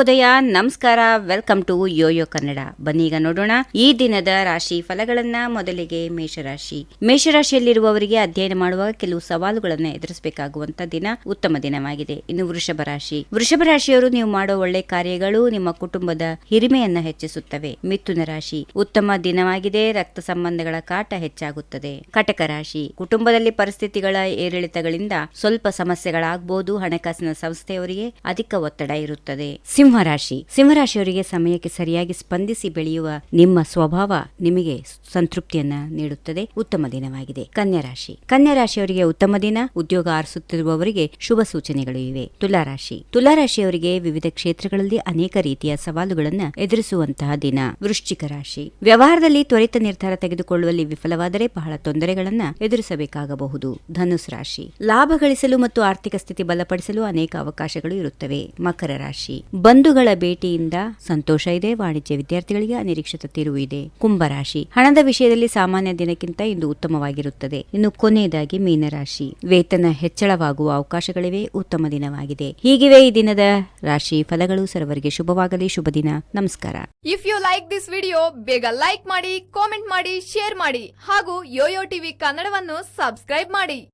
ಉದಯ ನಮಸ್ಕಾರ, welcome to Yoyo Kannada. ಬನ್ನೀಗ ನೋಡೋಣ ಈ ದಿನದ ರಾಶಿ ಫಲಗಳನ್ನ. ಮೊದಲಿಗೆ ಮೇಷರಾಶಿ. ಮೇಷರಾಶಿಯಲ್ಲಿರುವವರಿಗೆ ಅಧ್ಯಯನ ಮಾಡುವಾಗ ಕೆಲವು ಸವಾಲುಗಳನ್ನು ಎದುರಿಸಬೇಕಾಗುವಂತ ದಿನ, ಉತ್ತಮ ದಿನವಾಗಿದೆ. ಇನ್ನು ವೃಷಭ ರಾಶಿ. ವೃಷಭ ರಾಶಿಯವರು ನೀವು ಮಾಡೋ ಒಳ್ಳೆ ಕಾರ್ಯಗಳು ನಿಮ್ಮ ಕುಟುಂಬದ ಹಿರಿಮೆಯನ್ನ ಹೆಚ್ಚಿಸುತ್ತವೆ. ಮಿಥುನ ರಾಶಿ. ಉತ್ತಮ ದಿನವಾಗಿದೆ, ರಕ್ತ ಸಂಬಂಧಗಳ ಕಾಟ ಹೆಚ್ಚಾಗುತ್ತದೆ. ಕಟಕ ರಾಶಿ. ಕುಟುಂಬದಲ್ಲಿ ಪರಿಸ್ಥಿತಿಗಳ ಏರಿಳಿತಗಳಿಂದ ಸ್ವಲ್ಪ ಸಮಸ್ಯೆಗಳಾಗಬಹುದು. ಹಣಕಾಸಿನ ಸಂಸ್ಥೆಯವರಿಗೆ ಅಧಿಕ ಒತ್ತಡ ಇರುತ್ತದೆ. ಸಿಂಹರಾಶಿ. ಸಿಂಹರಾಶಿಯವರಿಗೆ ಸಮಯಕ್ಕೆ ಸರಿಯಾಗಿ ಸ್ಪಂದಿಸಿ ಬೆಳೆಯುವ ನಿಮ್ಮ ಸ್ವಭಾವ ನಿಮಗೆ ಸಂತೃಪ್ತಿಯನ್ನ ನೀಡುತ್ತದೆ. ಉತ್ತಮ ದಿನವಾಗಿದೆ. ಕನ್ಯಾ ರಾಶಿ. ಕನ್ಯಾ ರಾಶಿಯವರಿಗೆ ಉತ್ತಮ ದಿನ, ಉದ್ಯೋಗ ಆರಿಸುತ್ತಿರುವವರಿಗೆ ಶುಭ ಸೂಚನೆಗಳು ಇವೆ. ತುಲಾರಾಶಿ. ತುಲಾರಾಶಿಯವರಿಗೆ ವಿವಿಧ ಕ್ಷೇತ್ರಗಳಲ್ಲಿ ಅನೇಕ ರೀತಿಯ ಸವಾಲುಗಳನ್ನು ಎದುರಿಸುವಂತಹ ದಿನ. ವೃಶ್ಚಿಕ ರಾಶಿ. ವ್ಯವಹಾರದಲ್ಲಿ ತ್ವರಿತ ನಿರ್ಧಾರ ತೆಗೆದುಕೊಳ್ಳುವಲ್ಲಿ ವಿಫಲವಾದರೆ ಬಹಳ ತೊಂದರೆಗಳನ್ನ ಎದುರಿಸಬೇಕಾಗಬಹುದು. ಧನುಸ್ ರಾಶಿ. ಲಾಭ ಗಳಿಸಲು ಮತ್ತು ಆರ್ಥಿಕ ಸ್ಥಿತಿ ಬಲಪಡಿಸಲು ಅನೇಕ ಅವಕಾಶಗಳು ಇರುತ್ತವೆ. ಮಕರ ರಾಶಿ. ಬಂಧುಗಳ ಭೇಟಿಯಿಂದ ಸಂತೋಷ ಇದೆ. ವಾಣಿಜ್ಯ ವಿದ್ಯಾರ್ಥಿಗಳಿಗೆ ಅನಿರೀಕ್ಷಿತ ತಿರುವು ಇದೆ. ಕುಂಭರಾಶಿ. ಹಣದ ವಿಷಯದಲ್ಲಿ ಸಾಮಾನ್ಯ ದಿನಕ್ಕಿಂತ ಇಂದು ಉತ್ತಮವಾಗಿರುತ್ತದೆ. ಇನ್ನು ಕೊನೆಯದಾಗಿ ಮೀನರಾಶಿ. ವೇತನ ಹೆಚ್ಚಳವಾಗುವ ಅವಕಾಶಗಳಿವೆ. ಉತ್ತಮ ದಿನವಾಗಿದೆ. ಹೀಗಿವೆ ಈ ದಿನದ ರಾಶಿ ಫಲಗಳು. ಸರ್ವರಿಗೆ ಶುಭವಾಗಲಿ. ಶುಭ ದಿನ. ನಮಸ್ಕಾರ. If you like this video, ಬೇಗ ಲೈಕ್ ಮಾಡಿ, ಕಾಮೆಂಟ್ ಮಾಡಿ, ಶೇರ್ ಮಾಡಿ ಹಾಗೂ ಯೋಯೋ ಟಿವಿ ಕನ್ನಡವನ್ನು ಸಬ್ಸ್ಕ್ರೈಬ್ ಮಾಡಿ.